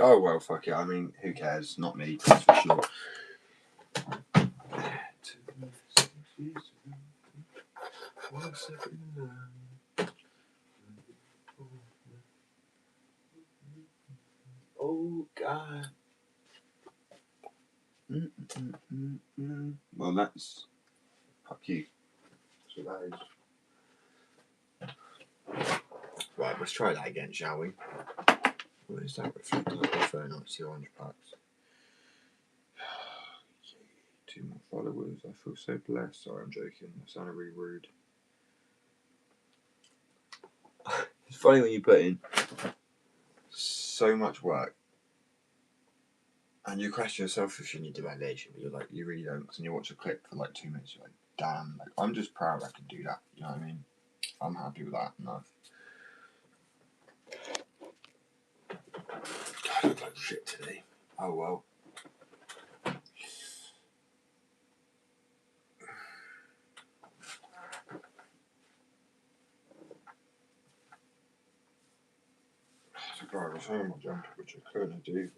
Oh, well, fuck it. I mean, who cares? Not me, that's for sure. Oh, God. Well, that's... Fuck you. That's what that is. Right, let's try that again, shall we? What is that reflecting on my phone? Obviously, 100 bucks. 2 more followers. I feel so blessed. Sorry, I'm joking. That sounded really rude. It's funny when you put in so much work and you question yourself if you need the validation, but you're like, you really don't. Because then you watch a clip for like 2 minutes, you're like, damn, like, I'm just proud I can do that. You know what I mean? I'm happy with that. No. I look like shit today. Oh well. So I was home my jumper, which I couldn't do.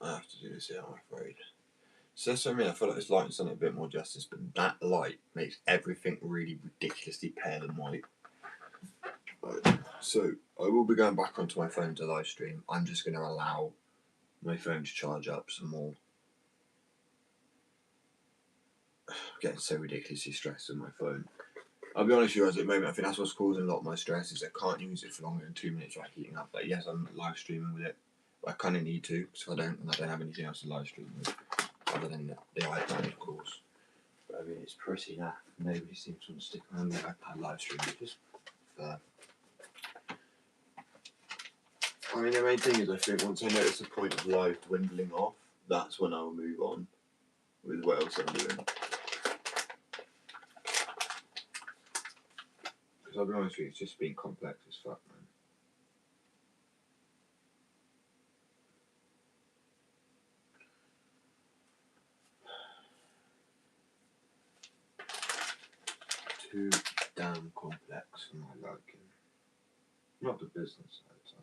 I have to do this here, I'm afraid. So that's what I mean. I feel like this lighting's done it a bit more justice, but that light makes everything really ridiculously pale and white. So I will be going back onto my phone to live stream. I'm just going to allow my phone to charge up some more. I'm getting so ridiculously stressed with my phone. I'll be honest with you guys, at the moment I think that's what's causing a lot of my stress is I can't use it for longer than 2 minutes without heating up. Like, yes, I'm live streaming with it, but I kind of need to, because if I don't, and I don't have anything else to live stream with, other than the iPad, of course. But I mean, it's pretty naff. Nobody seems to want to stick around the iPad live stream. Just fair. I mean, the main thing is I think once I notice the point of live dwindling off, that's when I'll move on with what else I'm doing. Because I'll be honest with you, it's just been complex as fuck, man. Too damn complex for my liking. Not the business side, I know.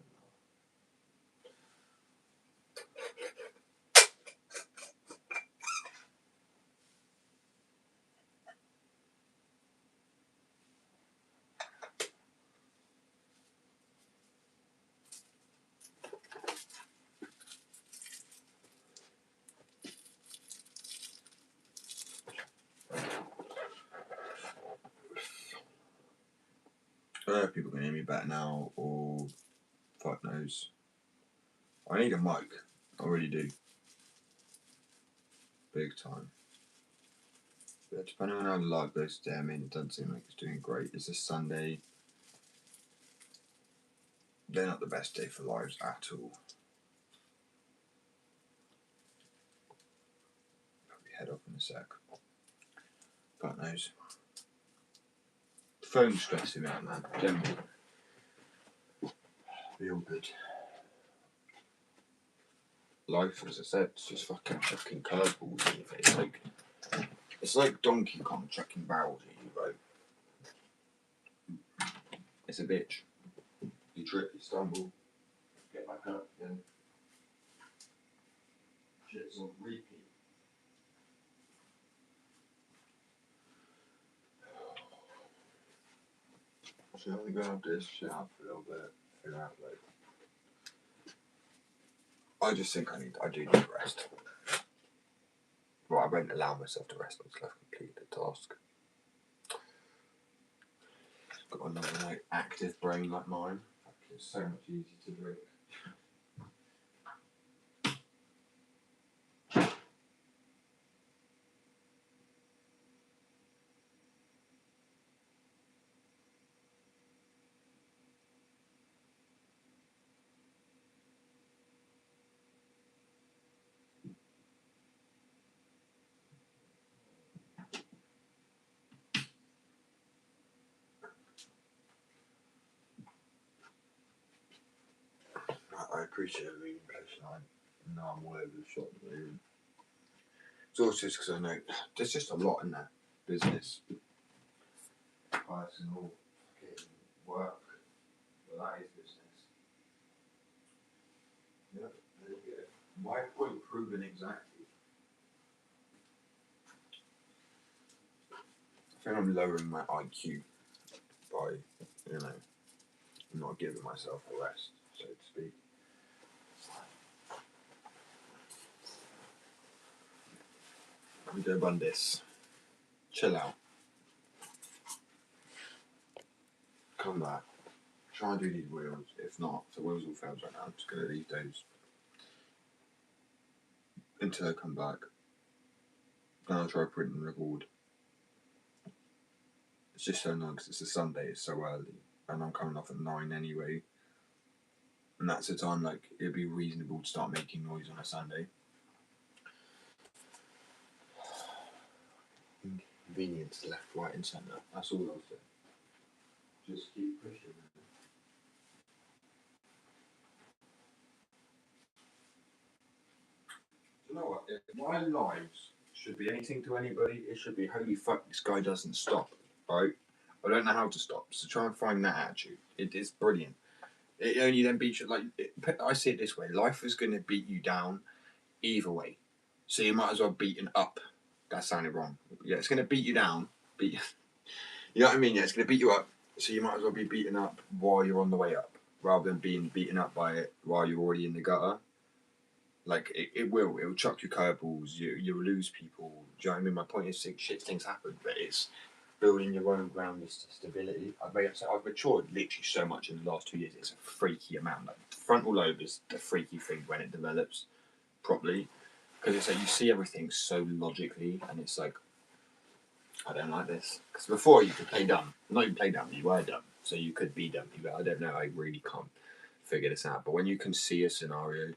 I don't know if people can hear me better now, or fuck knows. I need a mic. I really do. Big time. But depending on how the live goes today, I mean, it doesn't seem like it's doing great. It's a Sunday. They're not the best day for lives at all. Probably head off in a sec. God knows. The phone's stressing me out, man. Generally. Be all good. Life, as I said, it's just fucking curveballs in your face. It's like Donkey Kong chucking barrels at you, bro. It's a bitch. You trip, you stumble, get back up again. Shit's on repeat. So I'm gonna have this shit up for a little bit, figure out like. I just think I do need a rest. Well, I won't allow myself to rest until I've completed the task. Got another like active brain like mine. It's so much easier to drink. I appreciate the reading patient. I know I'm all over the shop. It's also just because I know there's just a lot in there. business, personal, fucking work. Well, that is business. Yeah, there you go. My point proven exactly. I think I'm lowering my IQ by, not giving myself a rest, so to speak. We go Bundis. Chill out. Come back. Try and do these wheels. If not, if the wheels all fails right now, I'm just going to leave those until I come back. Then I'll try print and record. It's just so annoying because it's a Sunday, it's so early, and I'm coming off at 9 anyway. And that's the time, like, it'd be reasonable to start making noise on a Sunday. Inconvenience left, right, and centre. That's all I'll say. Just keep pushing. You know what? If my lives should be anything to anybody, it should be holy fuck, this guy doesn't stop. Right? I don't know how to stop, so try and find that attitude. It is brilliant. It only then beats you. I see it this way: life is going to beat you down either way, so you might as well beaten up. That sounded wrong. Yeah, it's going to beat you down. You know what I mean? Yeah, it's going to beat you up, so you might as well be beaten up while you're on the way up, rather than being beaten up by it while you're already in the gutter. Like it will chuck you curveballs. You'll lose people. Do you know what I mean? My point is, shit things happen, but it's building your own ground stability. I've matured literally so much in the last 2 years. It's a freaky amount. Like frontal lobe is the freaky thing when it develops properly, because it's like you see everything so logically, and it's like, I don't like this. Because before you could play dumb, not even play dumb, you were dumb, so you could be dumb. You go, I don't know, I really can't figure this out. But when you can see a scenario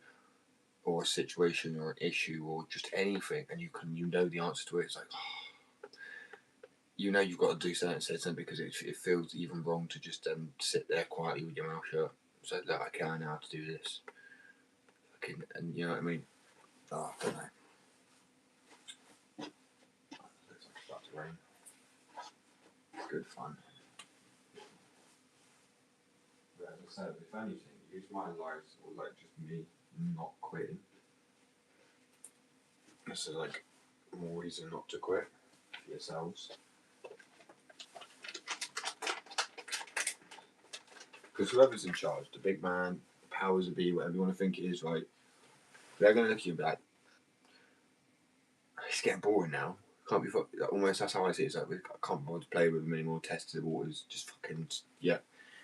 or a situation or an issue or just anything, and you know the answer to it, it's like, you know you've got to do something because it feels even wrong to just sit there quietly with your mouth shut. It's like, look, I know how to do this. And you know what I mean? Oh, I don't know. It's about to rain. It's good fun. But as I said, if anything, it's my life or like just me not quitting. This is like more reason not to quit for yourselves. Because whoever's in charge, the big man, the powers that be, whatever you want to think it is, right? They're going to look at you and be like, it's getting boring now. Can't be almost that's how I see it. It's like, I can't bother to play with them anymore, test the waters, just fucking, yeah.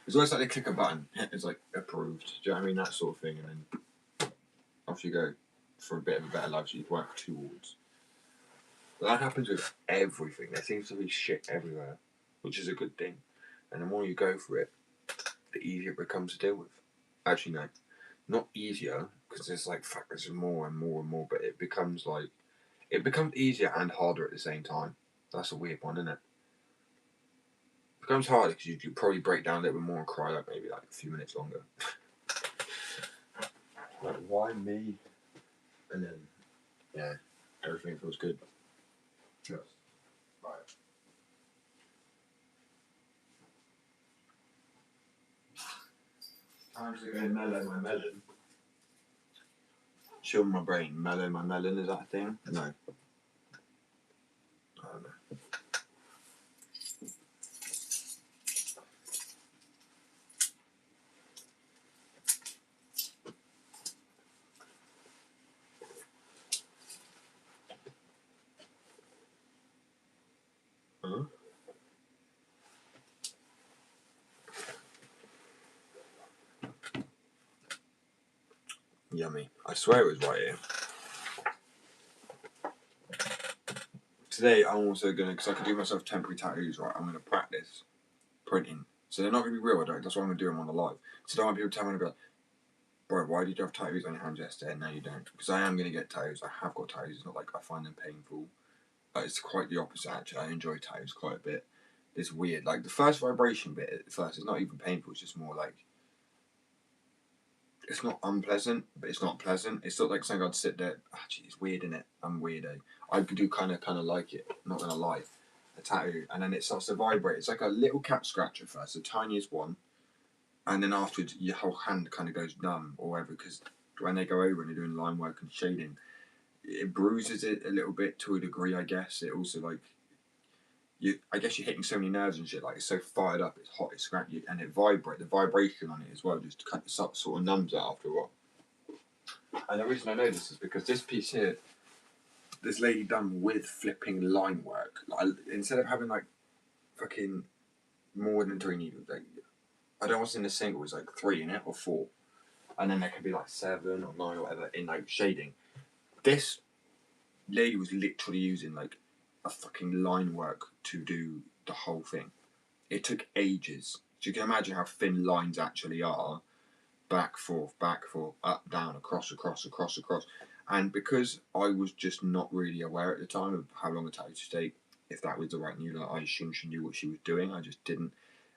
It's almost like they click a button, it's like approved. Do you know what I mean? That sort of thing, and then off you go for a bit of a better life, so you work towards. But that happens with everything. There seems to be shit everywhere, which is a good thing. And the more you go for it, the easier it becomes to deal with. Actually, no, not easier, because there's like, fuck, there's more and more and more, but it becomes easier and harder at the same time. That's a weird one, isn't it? It becomes harder because you probably break down a little bit more and cry like maybe like a few minutes longer. Like, why me? And then, yeah, everything feels good. Just right. Time to go mellow my melon. Chill my brain, mellow my melon, is that a thing? No. I don't know. Huh? Yummy. I swear it was right here. Today I'm also gonna, because I can do myself temporary tattoos, right? I'm gonna practice printing. So they're not gonna be real, that's why I'm gonna do them on the live. So don't want people telling me about, bro, why did you have tattoos on your hands yesterday? No, you don't. Because I am gonna get tattoos. I have got tattoos. It's not like I find them painful. It's quite the opposite actually. I enjoy tattoos quite a bit. It's weird. Like the first vibration bit at first, it's not even painful. It's just more like, it's not unpleasant, but it's not pleasant. It's not like something I'd sit there. Actually, it's weird, innit? I'm weirdo. I do kind of like it. I'm not gonna lie. a tattoo, and then it starts to vibrate. It's like a little cat scratch at first, the tiniest one, and then afterwards your whole hand kind of goes numb or whatever, because when they go over and they're doing line work and shading, it bruises it a little bit to a degree, I guess. It also like I guess you're hitting so many nerves and shit. Like it's so fired up, it's hot, it's scratchy, and it vibrates. The vibration on it as well just kind of sort of numbs it after a while. And the reason I know this is because this piece here, this lady done with flipping line work. Like instead of having like fucking more than 3 needles, like I don't know what's in a single. It's like 3 in it or 4, and then there could be like 7 or 9 or whatever in like shading. This lady was literally using like a fucking line work to do the whole thing. It took ages. So you can imagine how thin lines actually are. Back, forth, up, down, across. And because I was just not really aware at the time of how long a tattoo should take, if that was the right needle, I assumed she knew what she was doing. I just didn't.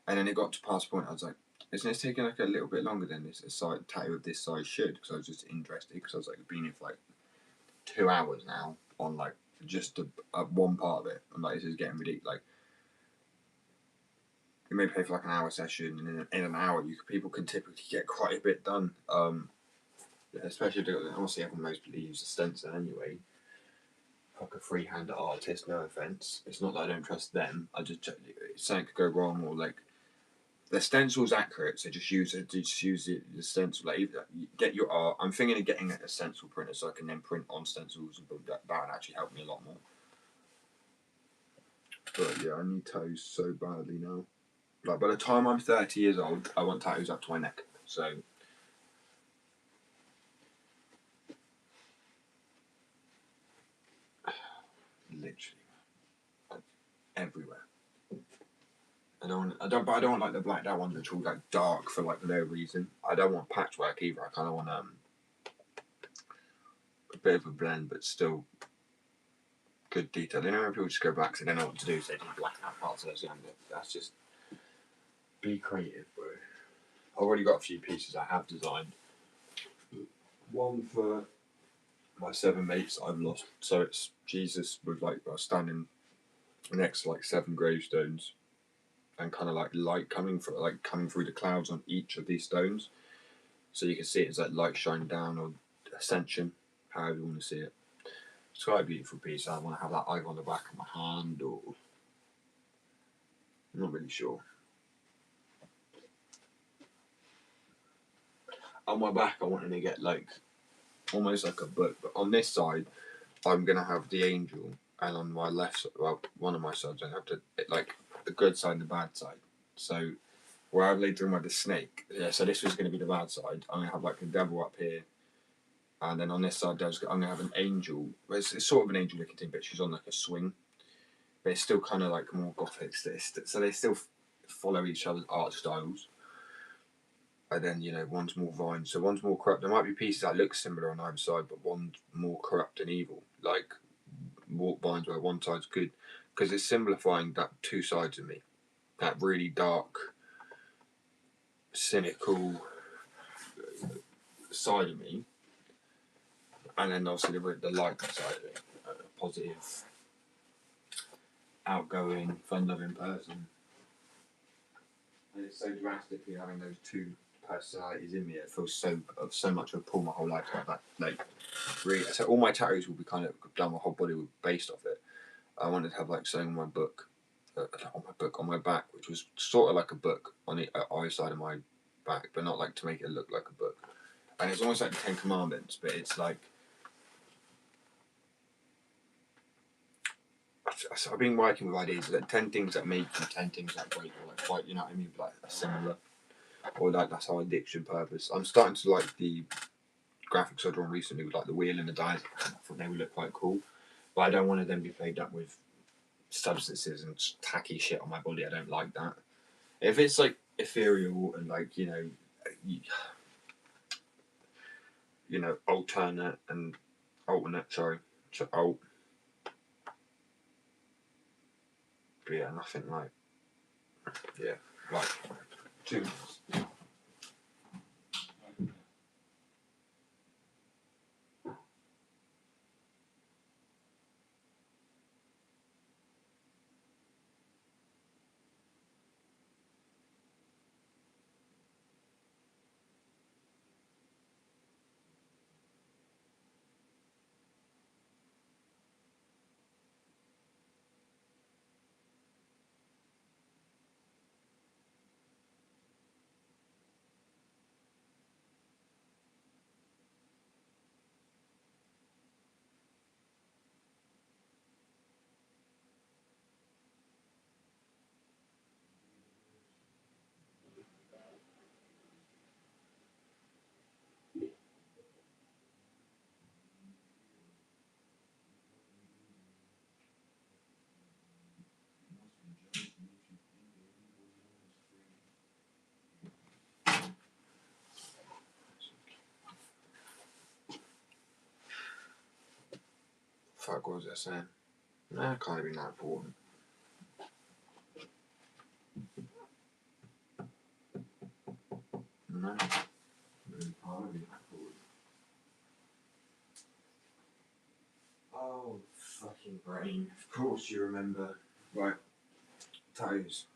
And then it got to past a point, I was like, isn't this taking like a little bit longer than this a tattoo of this size should? Because I was just interested, because I was like, been here for like 2 hours now on like just one part of it. I'm like, this is getting ridiculous. Like, you may pay for like an hour session, and in an hour, people can typically get quite a bit done. Especially obviously everyone mostly uses a stencil anyway. Like a freehand artist, no offense. It's not that I don't trust them. I just something could go wrong, or like the stencil's accurate, so just use the stencil. Like get your art. I'm thinking of getting a stencil printer so I can then print on stencils, and that would actually help me a lot more. But yeah, I need tattoos so badly now. Like by the time I'm 30 years old, I want tattoos up to my neck. So literally everywhere. I don't want like the blacked out ones which are all like dark for like no reason. I don't want patchwork either. I kind of want a bit of a blend, but still good detail. You know when people just go back because they don't know what to do, so they just black out parts of those younger. That's just be creative, bro. I've already got a few pieces I have designed. One for my 7 mates I've lost. So it's Jesus with like standing next to like 7 gravestones, and kind of like light coming through the clouds on each of these stones. So you can see it as like light shining down, or ascension, however you want to see it. It's quite a beautiful piece. I want to have that either on the back of my hand, or I'm not really sure. On my back, I wanted to get like almost like a book, but on this side, I'm gonna have the angel, and on my left side, well, one of my sides, I have like the good side and the bad side. So where I've laid through the snake, yeah. So this was gonna be the bad side. I'm gonna have like the devil up here, and then on this side, I'm gonna have an angel. It's sort of an angel looking thing, but she's on like a swing. But it's still kind of like more gothic. So they still follow each other's art styles. And then, one's more vine, so one's more corrupt. There might be pieces that look similar on either side, but one's more corrupt and evil. Like walk vines where one side's good, because it's simplifying that 2 sides of me, that really dark, cynical side of me, and then obviously the light side of it, a positive, outgoing, fun-loving person. And it's so drastically having those 2 personalities in me. It feels so much of a pull my whole life like that. Like really, so all my tattoos will be kind of done. My whole body will be based off it. I wanted to have like something on on my back, which was sort of like a book on the either side of my back, but not like to make it look like a book. And it's almost like the 10 Commandments, but it's like I've been working with ideas like 10 things that make you, 10 things that break, or like quite, you know what I mean, like similar, or like that's our addiction purpose. I'm starting to like the graphics I've drawn recently with like the wheel and the dice. I thought they would look quite cool, but I don't want to then be played up with substances and tacky shit on my body. I don't like that. If it's like ethereal and like alternate and alternate, sorry, so alt. But yeah, nothing like like 2 minutes. Fuck, what was I saying? Nah, it can't have been that important. No. Oh, fucking brain. Of course you remember. Right, tattoos.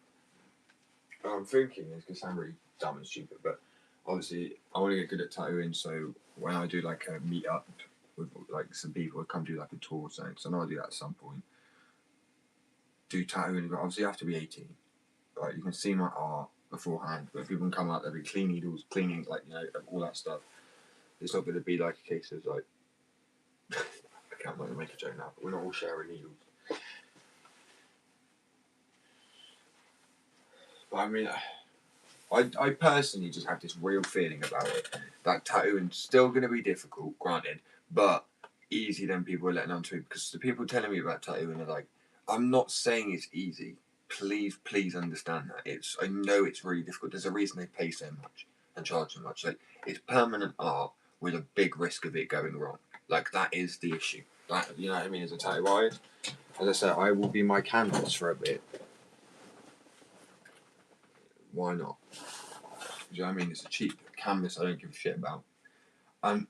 I'm thinking this could sound really dumb and stupid, but obviously I want to get good at tattooing, so when I do like a meet up with like some people, come do like a tour or something, so I know I'll do that at some point. Do tattooing, but obviously you have to be 18. Right, you can see my art beforehand, but people can come out, there'll be clean needles, cleaning, like, you know, all that stuff. It's not going to be like a case of like, I can't really make a joke now, but we're not all sharing needles. But I mean, I personally just have this real feeling about it that tattooing's still going to be difficult, granted, but easy than people are letting on to. Because the people telling me about tattooing are like, I'm not saying it's easy. Please understand that. I know it's really difficult. There's a reason they pay so much and charge so much. Like, it's permanent art with a big risk of it going wrong. Like, that is the issue. That, you know what I mean? As a tattoo artist, as I said, I will be my canvas for a bit. Why not? Do you know what I mean? It's a cheap canvas I don't give a shit about. Where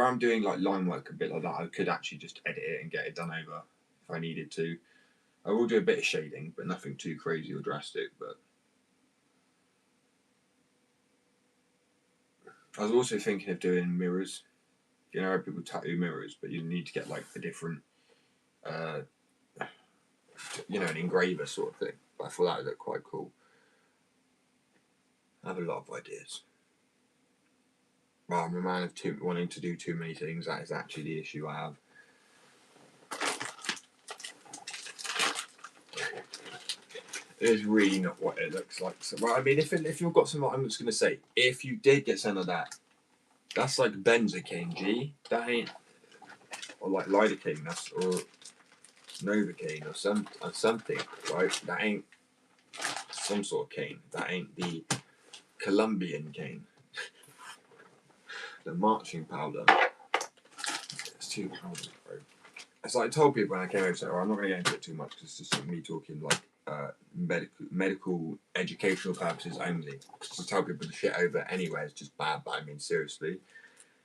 I'm doing like line work a bit like that, I could actually just edit it and get it done over if I needed to. I will do a bit of shading, but nothing too crazy or drastic. But I was also thinking of doing mirrors. You know how people tattoo mirrors, but you need to get like a different, uh, an engraver sort of thing. But I thought that would look quite cool. I have a lot of ideas. Well, I'm a man of wanting to do too many things. That is actually the issue I have. It's really not what it looks like. So, well, I mean, if you've got some, I'm just gonna say, if you did get some of that, that's like benzocaine, G. That ain't, or like lidocaine, or novocaine, or something, right? That ain't some sort of cane. That ain't the Colombian cane. The marching powder. It's too powder, bro. It's like I told people when I came over, so I'm not going to get into it too much because it's just me talking like medical educational purposes only. To tell people the shit over anywhere is just bad, but I mean seriously.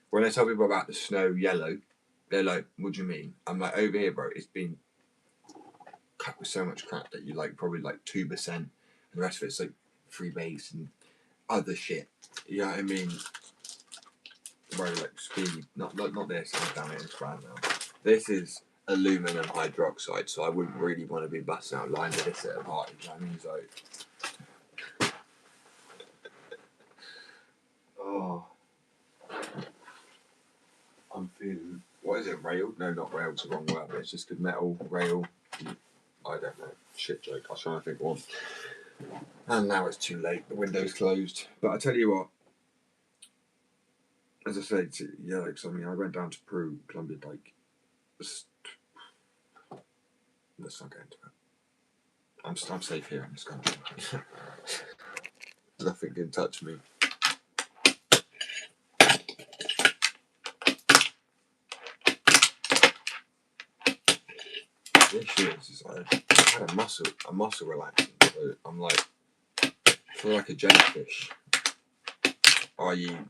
When I tell people about the snow yellow, they're like, "What do you mean?" I'm like, "Over here, bro, it's been cut with so much crap that you like probably like 2%, and the rest of it's like freebase and other shit." You know what I mean? Bro, like speed, not this. Oh, damn it, it's bad now. This is aluminum hydroxide, so I wouldn't really want to be busting out lines of this at a party. You know what I mean? So, oh, I'm feeling. What is it? Rail? No, not rail. It's the wrong word. But it's just good metal rail. I don't know. Shit joke. I was trying to think one. And now it's too late. The window's closed. But I tell you what. As I said, yeah, like something. I went down to Peru, Colombia, like. Let's not get into it. I'm safe here in this country. Nothing can touch me. The issue is I had a muscle relaxing, so I'm like, I feel like a jellyfish.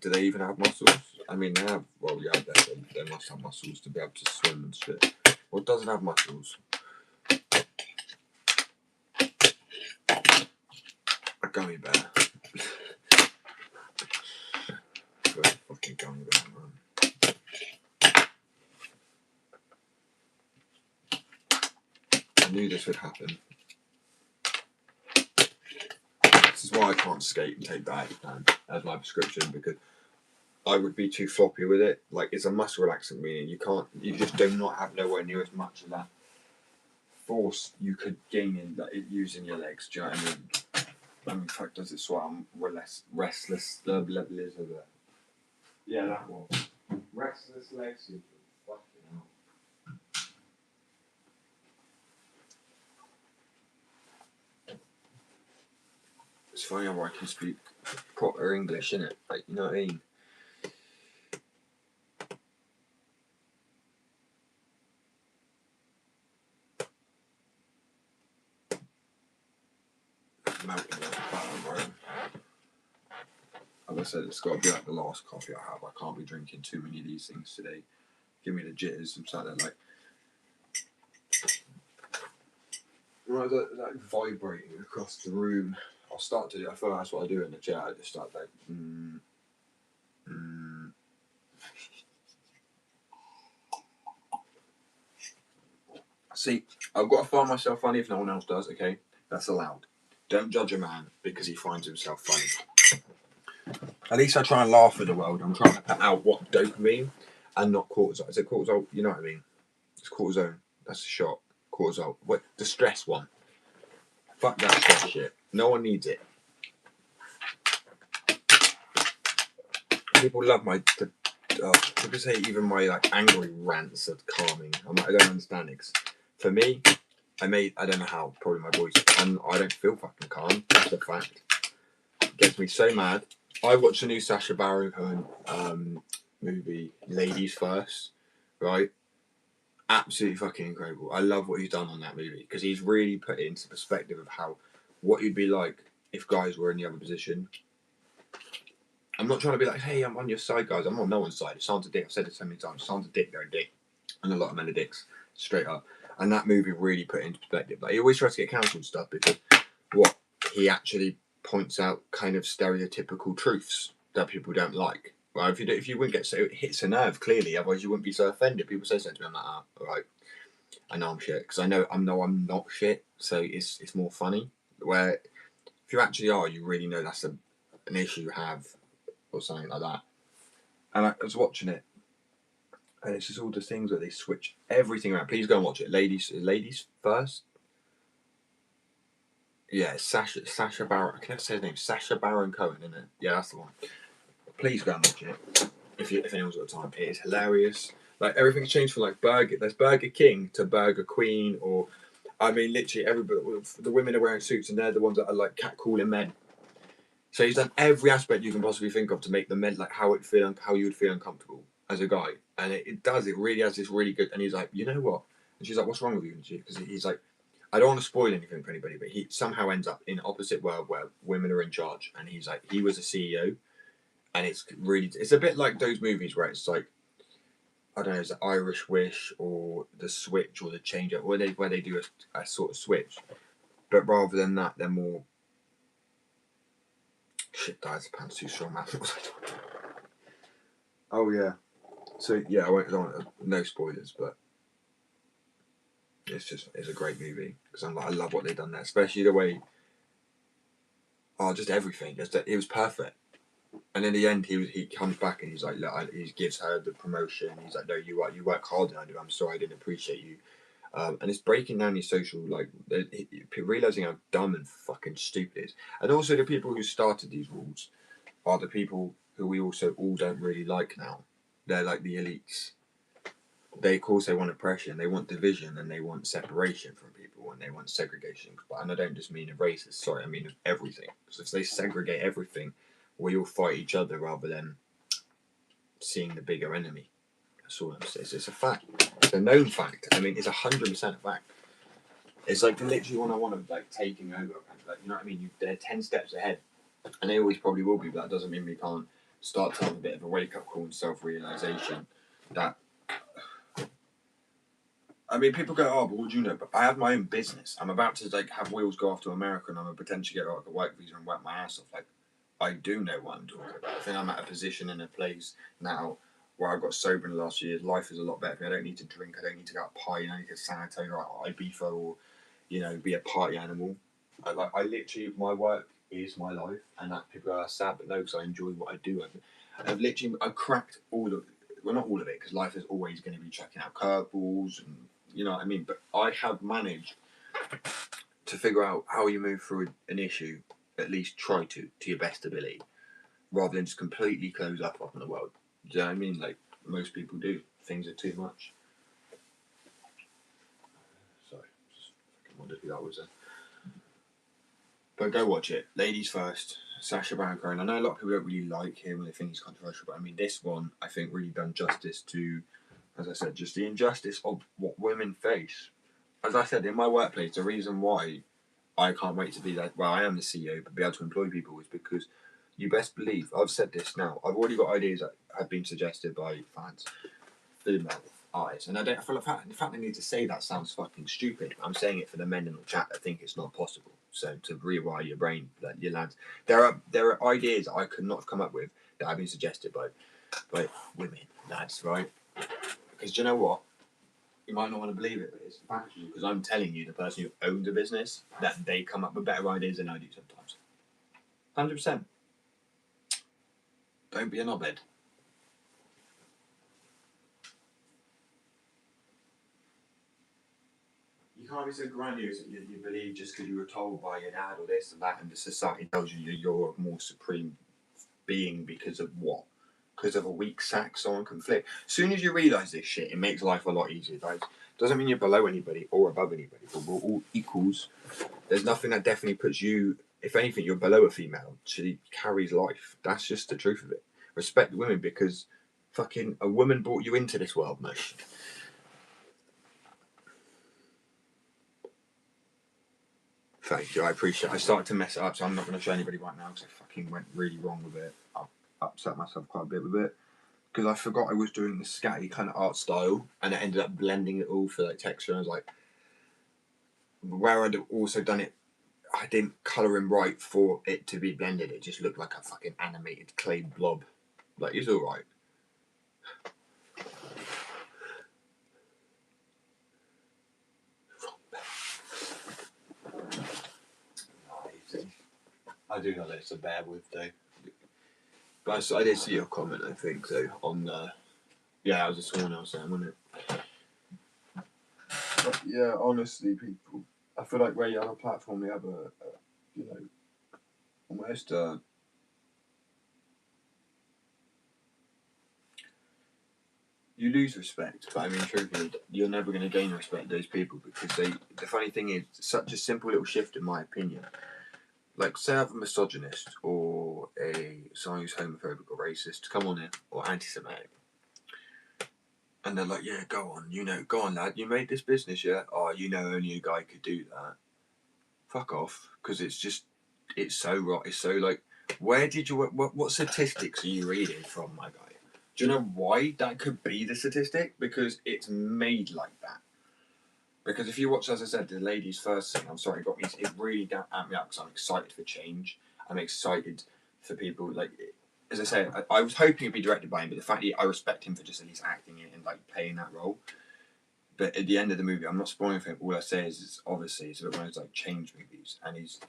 Do they even have muscles? I mean, they have. Well, yeah, they must have muscles to be able to swim and shit. What doesn't have muscles? A gummy bear. A fucking gummy bear, man. I knew this would happen. This is why I can't skate and take that as my prescription, because I would be too floppy with it. Like, it's a muscle relaxant, meaning you just do not have nowhere near as much of that force you could gain in that using your legs. Do you know what I mean? I mean, fuck, does it sweat? I'm restless. The level is of it. Yeah, that one. Restless leg syndrome. Fucking hell. It's funny how I can speak proper English, innit? Like, you know what I mean? melting that butter, bro. As I said, it's got to be like the last coffee I have. I can't be drinking too many of these things today. Give me the jitters. I'm sat there like, right, like vibrating across the room. I'll start to do. I feel like that's what I do in the chair. I just start like, See, I've got to find myself funny if no one else does. Okay, that's allowed. Don't judge a man because he finds himself funny. At least I try and laugh at the world. I'm trying to put out what dopamine and not cortisol. Is it cortisol? You know what I mean? It's cortisone. That's a shot. Cortisol. What? The stress one. Fuck that stress shit. No one needs it. People love my. People say even my like angry rants are calming. I'm like, I don't understand it. For me, I don't know how. Probably my voice, and I don't feel fucking calm. That's a fact. It gets me so mad. I watched the new Sacha Baron Cohen movie, Ladies First, right? Absolutely fucking incredible. I love what he's done on that movie because he's really put it into perspective of what you'd be like if guys were in the other position. I'm not trying to be like, hey, I'm on your side, guys. I'm on no one's side. If someone's a dick, I've said it so many times. If someone's a dick, they're a dick. And a lot of men are dicks, straight up. And that movie really put it into perspective. Like, he always tries to get cancelled and stuff because what he actually points out kind of stereotypical truths that people don't like. Well, if you wouldn't get so, it hits a nerve clearly. Otherwise, you wouldn't be so offended. People say something to me, I'm like, all right. I know I'm shit because I know I'm not shit. So it's more funny. Where if you actually are, you really know that's an issue you have or something like that. And I was watching it, and it's just all the things where they switch everything around. Please go and watch it, ladies first. Yeah, Sacha Baron. Can I say his name? Sacha Baron Cohen, isn't it? Yeah, that's the one. Please go and watch it if anyone's got time. It is hilarious. Like everything's changed from like there's Burger King to Burger Queen, or I mean, literally everybody. The women are wearing suits, and they're the ones that are like catcalling men. So he's done every aspect you can possibly think of to make the men like how you would feel uncomfortable as a guy, and it does. It really has this really good. And he's like, you know what? And she's like, what's wrong with you? Because he's like, I don't want to spoil anything for anybody, but he somehow ends up in the opposite world where women are in charge, and he's like, he was a CEO, and it's a bit like those movies where it's like, I don't know, it's the Irish Wish or the Switch or the Change Up, where they do a sort of switch, but rather than that, they're more. Shit, dies the pants too strong, man. What was I talking about? Oh yeah. So yeah, I won't. No spoilers, but it's a great movie because I love what they've done there, especially the way. Oh, just everything. It was perfect. And in the end, he comes back and he's like, look, he gives her the promotion. He's like, no, you work harder than I do. I'm sorry, I didn't appreciate you. And it's breaking down his social, like realizing how dumb and fucking stupid it is. And also the people who started these rules are the people who we also all don't really like now. They're like the elites. They, of course, they want oppression, they want division, and they want separation from people, and they want segregation. And I don't just mean of races. Sorry, I mean of everything. Because if they segregate everything, we all fight each other rather than seeing the bigger enemy. That's all I'm saying. It's a fact. It's a known fact. I mean, it's 100% a fact. It's like literally one of like taking over. Like, you know what I mean? They're 10 steps ahead, and they always probably will be. But that doesn't mean we can't start to have a bit of a wake up call and self realization that. I mean, people go, "Oh, but what do you know?" But I have my own business. I'm about to like have wheels go off to America, and I'm gonna potentially get like a work visa and work my ass off. Like, I do know what I'm talking about. I think I'm at a position in a place now where I got sober in the last few years. Life is a lot better for me. I don't need to drink. I don't need to go out partying. I don't need to sanitize or Ibiza or, be a party animal. I literally, my work is my life, and that people are sad, but no, because I enjoy what I do. I've cracked all of, well, not all of it, because life is always going to be checking out curveballs, and you know what I mean. But I have managed to figure out how you move through an issue. At least try to your best ability, rather than just completely close up on the world. Do you know what I mean? Like most people do. Things are too much. Sorry, just wondered who that was then. But go watch it. Ladies First, Sacha Baron Cohen. I know a lot of people don't really like him and they think he's controversial, but I mean, this one, I think, really done justice to, as I said, just the injustice of what women face. As I said, in my workplace, the reason why I can't wait to be that. Well, I am the CEO, but be able to employ people is because you best believe. I've said this now. I've already got ideas that have been suggested by fans, female artists, and I don't. I feel like the fact I need to say that sounds fucking stupid. I'm saying it for the men in the chat that think it's not possible. So to rewire your brain, that your lads, there are ideas that I could not have come up with that have been suggested by women, lads, right? Because do you know what? You might not want to believe it, but it's factual. Because I'm telling you, the person who owns a business, that they come up with better ideas than I do sometimes. 100%. Don't be a knobhead. You can't be so grandiose that you believe just because you were told by your dad or this and that, and the society tells you you're a more supreme being because of what? Because of a weak saxon conflict. As soon as you realise this shit, it makes life a lot easier, guys. Doesn't mean you're below anybody or above anybody, but we're all equals. There's nothing that definitely puts you, if anything, you're below a female. She carries life. That's just the truth of it. Respect women because fucking a woman brought you into this world, mate. Thank you, I appreciate it. I started to mess it up, so I'm not going to show anybody right now because I fucking went really wrong with it. I upset myself quite a bit with it because I forgot I was doing the scatty kind of art style and it ended up blending it all for like texture. And I was like, where I'd also done it, I didn't colour him right for it to be blended. It just looked like a fucking animated clay blob. Like, it's alright. I do know that it's a bear with though. But I did see your comment, I think, so on yeah, it was someone else saying, wasn't it? But yeah, honestly, people, I feel like where you have a platform, you have a you know, almost you lose respect. But I mean, truthfully, you're never going to gain respect of those people because they. The funny thing is, such a simple little shift, in my opinion. Like, say I have a misogynist or someone who's homophobic or racist come on in, or anti-Semitic, and they're like, "Yeah, go on, go on, lad. You made this business, yeah. Oh, only a guy could do that. Fuck off, because it's so right. It's so like, where did you what statistics are you reading from, my guy? Do you know why that could be the statistic? Because it's made like that. Because if you watch, as I said, the lady's first thing, I'm sorry, it really amped me up because I'm excited for change. I'm excited for people, like, as I say, I was hoping it'd be directed by him, but the fact I respect him for just at least acting it and like playing that role. But at the end of the movie, I'm not spoiling for him. All I say is obviously it's a bit one of those like change movies, and he's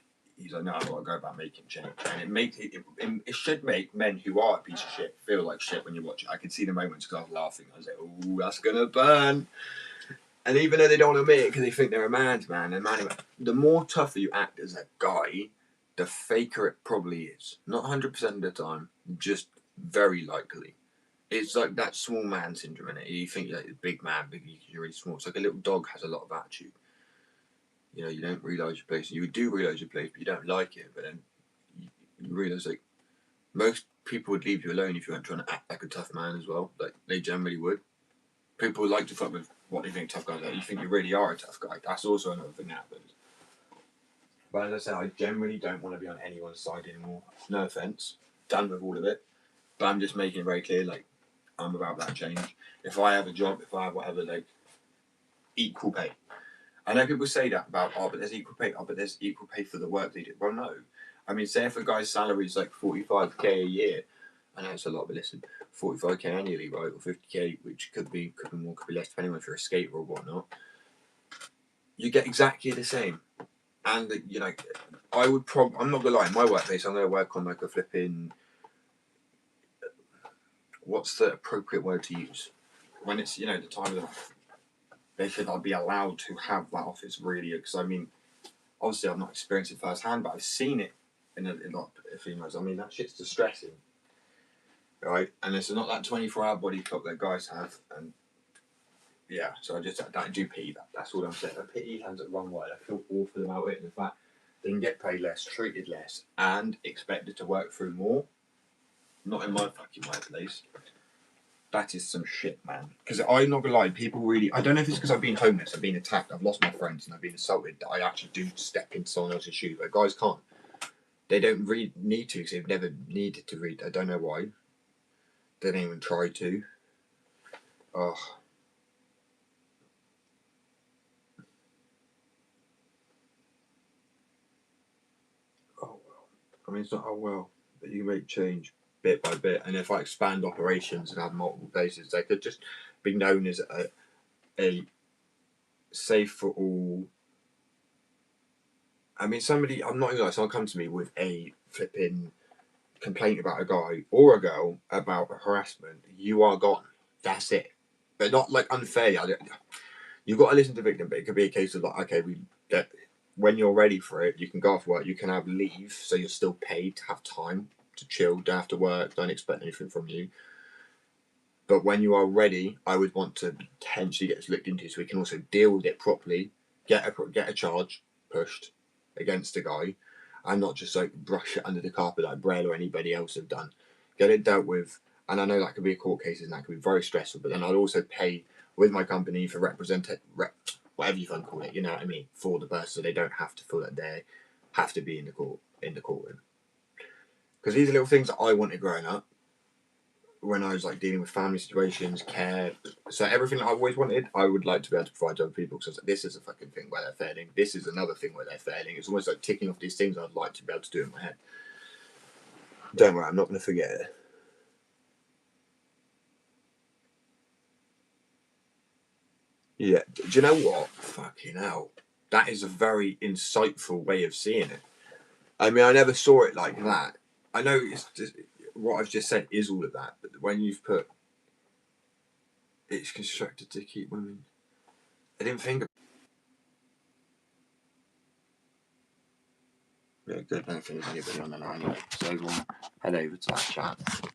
like, no, I've got to go about making change, and it should make men who are a piece of shit feel like shit when you watch it. I could see the moments because I was laughing. I was like, oh, that's gonna burn. And even though they don't admit it because they think they're a man's man, the more tougher you act as a guy, the faker it probably is. Not 100% of the time, just very likely. It's like that small man syndrome in it. You think you're like a big man, you're really small. It's like a little dog has a lot of attitude. You don't realise your place. You do realise your place, but you don't like it. But then you realise like most people would leave you alone if you weren't trying to act like a tough man as well. Like they generally would. People like to fuck with what they think tough guys are. You think you really are a tough guy. That's also another thing that happens. But as I said, I generally don't want to be on anyone's side anymore. No offence. Done with all of it. But I'm just making it very clear, like, I'm about that change. If I have a job, if I have whatever, like, equal pay. I know people say that about, but there's equal pay. But there's equal pay for the work they do. Well, no. I mean, say if a guy's salary is like 45k a year, I know it's a lot, but listen, 45k annually, right, or 50k, which could be more, could be less, depending on if you're a skater or whatnot. You get exactly the same, and I'm not gonna lie. In my workplace, I'm gonna work on like a flipping. What's the appropriate word to use when it's the time of the. They should be allowed to have that office really, because I mean, obviously I've not experienced it firsthand, but I've seen it in a lot of females. I mean, that shit's distressing. Right, and it's not that 24-hour body clock that guys have, and yeah, so I do pity that. That's all I'm saying. I pity hands that run wide. I feel awful about it, and the fact they can get paid less, treated less, and expected to work through more. Not in my fucking workplace. That is some shit, man. Because I'm not gonna lie, people really. I don't know if it's because I've been homeless, I've been attacked, I've lost my friends, and I've been assaulted that I actually do step into someone else's shoes. But guys can't. They don't need to because they've never needed to read. I don't know why. They don't even try to. Oh. Oh well. I mean, it's not well, but you make change bit by bit. And if I expand operations and have multiple places, they could just be known as a safe for all. I mean, somebody, I'm not even like, someone come to me with a flipping complaint about a guy or a girl about harassment, you are gone. That's it. But not like unfairly. You've got to listen to the victim, but it could be a case of like, okay, when you're ready for it, you can go off work, you can have leave, so you're still paid to have time to chill, don't have to work, don't expect anything from you. But when you are ready, I would want to potentially get this looked into so we can also deal with it properly, get a charge pushed against the guy, and not just like brush it under the carpet like Brel or anybody else have done. Get it dealt with, and I know that could be a court case and that could be very stressful. But then I'd also pay with my company for whatever you want to call it. You know what I mean, for the person, so they don't have to feel that they have to be in the courtroom. Because these are little things that I wanted growing up when I was like dealing with family situations, care. So everything I always wanted, I would like to be able to provide to other people. Because like, this is a fucking thing where they're failing. This is another thing where they're failing. It's almost like ticking off these things I'd like to be able to do in my head. Don't worry, I'm not going to forget it. Yeah. Do you know what? Fucking hell. That is a very insightful way of seeing it. I mean, I never saw it like that. I know it's just, what I've just said is all of that, but when you've put it's constructed to keep women, I didn't think. Yeah, good. I don't think there's anybody on the line anyway. So everyone head over to that chat.